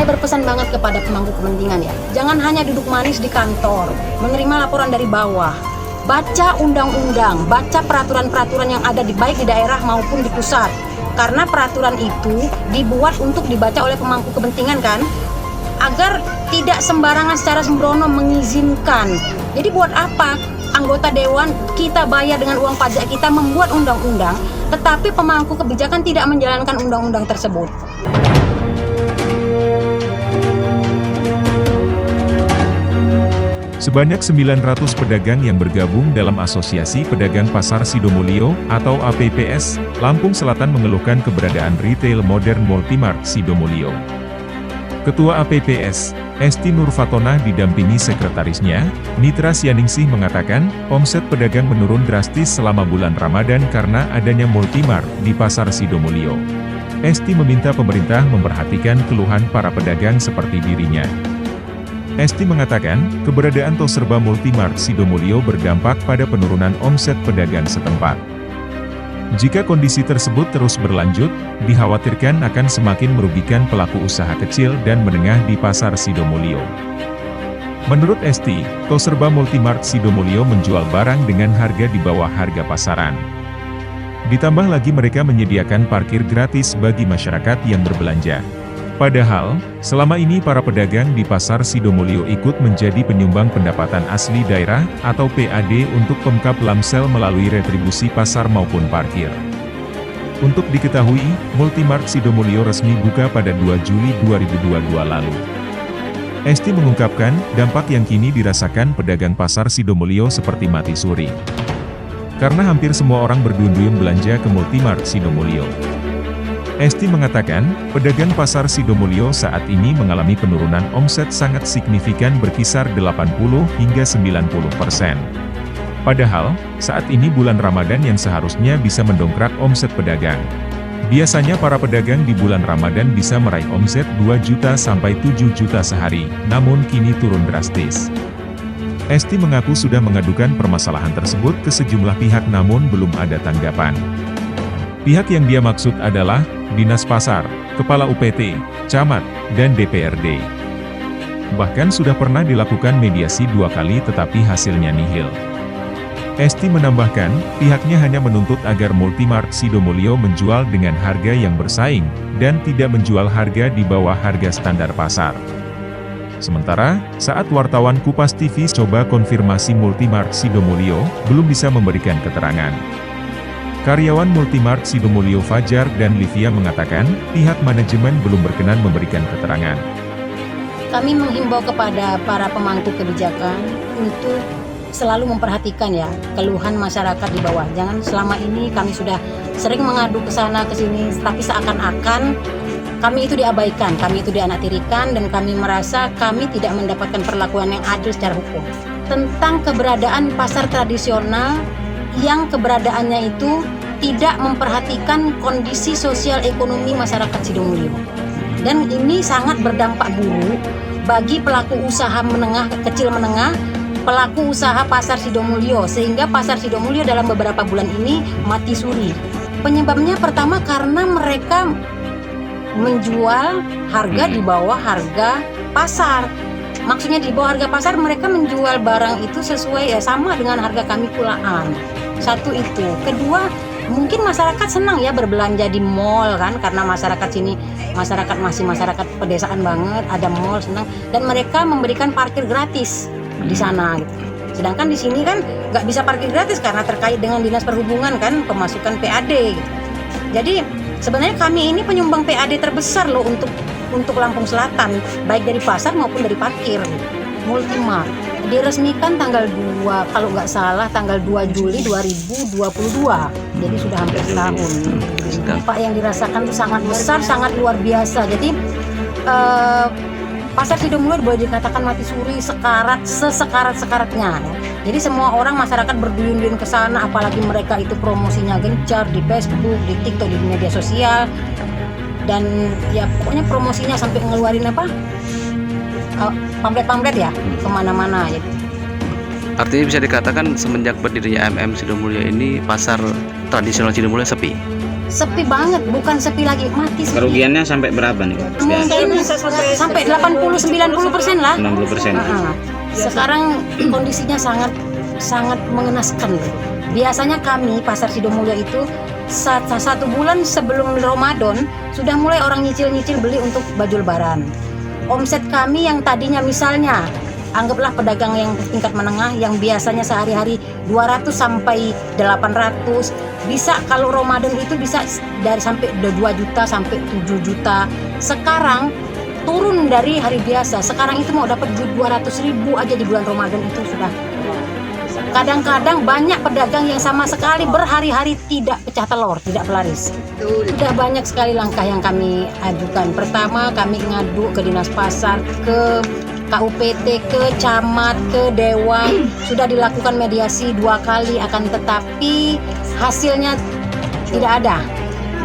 Saya berpesan banget kepada pemangku kepentingan ya, jangan hanya duduk manis di kantor, menerima laporan dari bawah. Baca undang-undang, baca peraturan-peraturan yang ada baik di daerah maupun di pusat. Karena peraturan itu dibuat untuk dibaca oleh pemangku kepentingan kan, agar tidak sembarangan secara sembrono mengizinkan. Jadi buat apa anggota dewan kita bayar dengan uang pajak kita membuat undang-undang, tetapi pemangku kebijakan tidak menjalankan undang-undang tersebut. Sebanyak 900 pedagang yang bergabung dalam Asosiasi Pedagang Pasar Sidomulyo atau APPS, Lampung Selatan mengeluhkan keberadaan retail modern Multimart Sidomulyo. Ketua APPS, Esti Nurfatonah didampingi sekretarisnya, Nitra Sianingsih mengatakan, omset pedagang menurun drastis selama bulan Ramadan karena adanya Multimart di Pasar Sidomulyo. Esti meminta pemerintah memperhatikan keluhan para pedagang seperti dirinya. Esti mengatakan, keberadaan toko serba Multimart Sidomulyo berdampak pada penurunan omset pedagang setempat. Jika kondisi tersebut terus berlanjut, dikhawatirkan akan semakin merugikan pelaku usaha kecil dan menengah di Pasar Sidomulyo. Menurut Esti, toko serba Multimart Sidomulyo menjual barang dengan harga di bawah harga pasaran. Ditambah lagi mereka menyediakan parkir gratis bagi masyarakat yang berbelanja. Padahal, selama ini para pedagang di Pasar Sidomulyo ikut menjadi penyumbang pendapatan asli daerah atau PAD untuk Pemkab Lamsel melalui retribusi pasar maupun parkir. Untuk diketahui, Multimart Sidomulyo resmi buka pada 2 Juli 2022 lalu. Esti mengungkapkan, dampak yang kini dirasakan pedagang Pasar Sidomulyo seperti mati suri. Karena hampir semua orang berduyun-duyun belanja ke Multimart Sidomulyo. Esti mengatakan, pedagang Pasar Sidomulyo saat ini mengalami penurunan omset sangat signifikan berkisar 80 hingga 90%. Padahal, saat ini bulan Ramadan yang seharusnya bisa mendongkrak omset pedagang. Biasanya para pedagang di bulan Ramadan bisa meraih omset 2 juta sampai 7 juta sehari, namun kini turun drastis. Esti mengaku sudah mengadukan permasalahan tersebut ke sejumlah pihak namun belum ada tanggapan. Pihak yang dia maksud adalah Dinas Pasar, Kepala UPT, Camat, dan DPRD. Bahkan sudah pernah dilakukan mediasi 2 kali tetapi hasilnya nihil. Esti menambahkan, pihaknya hanya menuntut agar Multimart Sidomulyo menjual dengan harga yang bersaing, dan tidak menjual harga di bawah harga standar pasar. Sementara, saat wartawan Kupas TV coba konfirmasi Multimart Sidomulyo, belum bisa memberikan keterangan. Karyawan Multimart Sidomulyo Fajar dan Livia mengatakan, pihak manajemen belum berkenan memberikan keterangan. Kami menghimbau kepada para pemangku kebijakan untuk selalu memperhatikan ya keluhan masyarakat di bawah. Jangan selama ini kami sudah sering mengadu ke sana ke sini, tapi seakan-akan kami itu diabaikan, kami itu dianaktirikan, dan kami merasa kami tidak mendapatkan perlakuan yang adil secara hukum. Tentang keberadaan pasar tradisional yang keberadaannya itu tidak memperhatikan kondisi sosial ekonomi masyarakat Sidomulyo. Dan ini sangat berdampak buruk bagi pelaku usaha menengah, kecil menengah, pelaku usaha Pasar Sidomulyo, sehingga Pasar Sidomulyo dalam beberapa bulan ini mati suri. Penyebabnya pertama karena mereka menjual harga di bawah harga pasar. Maksudnya di bawah harga pasar, mereka menjual barang itu sesuai ya sama dengan harga kami kulaan. Satu itu. Kedua, mungkin masyarakat senang ya berbelanja di mall kan, karena masyarakat sini masih masyarakat pedesaan banget, ada mall senang, dan mereka memberikan parkir gratis di sana gitu. Sedangkan di sini kan nggak bisa parkir gratis karena terkait dengan Dinas Perhubungan kan, pemasukan PAD gitu. Jadi sebenarnya kami ini penyumbang PAD terbesar loh untuk Lampung Selatan, baik dari pasar maupun dari parkir. Multimart diresmikan tanggal 2, kalau nggak salah tanggal 2 Juli 2022, jadi sudah hampir setahun. Dampak yang dirasakan itu sangat besar, sangat luar biasa. Jadi Pasar Sidomulyo boleh dikatakan mati suri, sesekarat-sekaratnya. Jadi semua orang masyarakat berduyun-duyun ke sana, apalagi mereka itu promosinya gencar di Facebook, di TikTok, di media sosial, dan ya pokoknya promosinya sampai ngeluarin pamflet-pamflet ya kemana-mana gitu. Artinya bisa dikatakan semenjak berdirinya MM Sidomulyo ini pasar tradisional Sidomulyo sepi? sepi banget, bukan sepi lagi, mati sepi. Kerugiannya sampai berapa nih? Mungkin sampai 80-90% lah. 60%. Sekarang kondisinya sangat mengenaskan. Biasanya kami Pasar Sidomulyo itu satu bulan sebelum Ramadan sudah mulai orang nyicil-nyicil beli untuk baju lebaran. Omset kami yang tadinya misalnya anggaplah pedagang yang tingkat menengah yang biasanya sehari-hari 200 sampai 800, bisa kalau Ramadan itu bisa dari sampai 2 juta sampai 7 juta. Sekarang turun dari hari biasa. Sekarang itu mau dapat 200.000 aja di bulan Ramadan itu sudah. Kadang-kadang banyak pedagang yang sama sekali berhari-hari tidak pecah telur, tidak pelaris. Sudah banyak sekali langkah yang kami ajukan. Pertama, kami ngadu ke Dinas Pasar, ke KUPT, ke Camat, ke Dewan. Sudah dilakukan mediasi 2 kali, akan tetapi hasilnya tidak ada.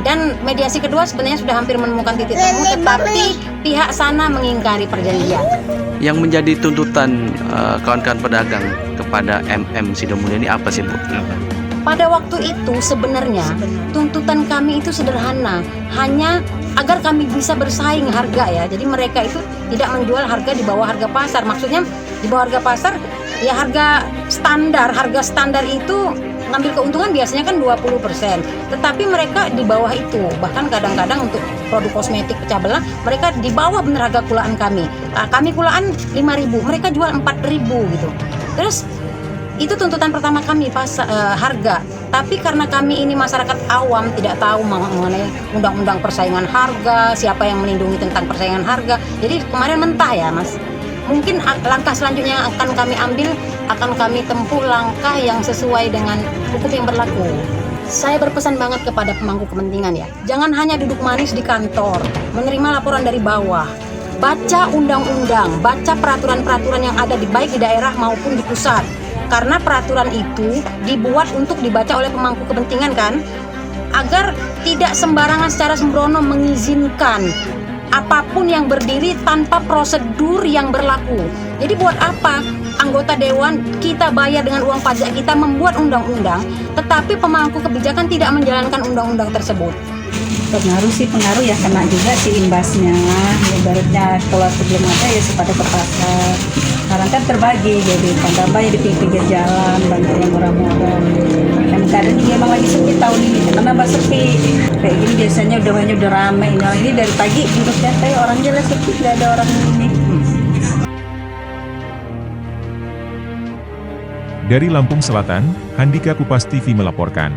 Dan mediasi kedua sebenarnya sudah hampir menemukan titik temu, tetapi pihak sana mengingkari perjanjian. Yang menjadi tuntutan kawan-kawan pedagang kepada MM Sidomulyo ini apa sih, Bu? Pada waktu itu sebenarnya tuntutan kami itu sederhana, hanya agar kami bisa bersaing harga ya. Jadi mereka itu tidak menjual harga di bawah harga pasar. Maksudnya di bawah harga pasar ya harga standar itu ngambil keuntungan biasanya kan 20%. Tetapi mereka di bawah itu. Bahkan kadang-kadang untuk produk kosmetik pecah belah mereka di bawah bener harga kulaan kami. Kami kulaan 5.000, mereka jual 4.000 gitu. Terus itu tuntutan pertama kami harga. Tapi karena kami ini masyarakat awam tidak tahu mengenai undang-undang persaingan harga, siapa yang melindungi tentang persaingan harga. Jadi kemarin mentah ya, Mas. Mungkin langkah selanjutnya yang akan kami ambil, akan kami tempuh langkah yang sesuai dengan hukum yang berlaku. Saya berpesan banget kepada pemangku kepentingan ya, jangan hanya duduk manis di kantor, menerima laporan dari bawah. Baca undang-undang, baca peraturan-peraturan yang ada baik di daerah maupun di pusat. Karena peraturan itu dibuat untuk dibaca oleh pemangku kepentingan kan, agar tidak sembarangan secara sembrono mengizinkan apapun yang berdiri tanpa prosedur yang berlaku. Jadi buat apa anggota dewan kita bayar dengan uang pajak kita membuat undang-undang, tetapi pemangku kebijakan tidak menjalankan undang-undang tersebut? Pengaruh ya, kena juga sih imbasnya. Ibaratnya kalau sebelum ada ya pada ke pasar. Sekarang kan terbagi, jadi tambah di pinggir jalan, banyak yang murah-murah. Dan kadang juga emang lagi sepi tahun ini, karena sepi. Kayak gini biasanya udah ramai. Ini dari pagi untuk santai, orang jelas sepi, nggak ada orang ini. Dari Lampung Selatan, Handika Kupas TV melaporkan.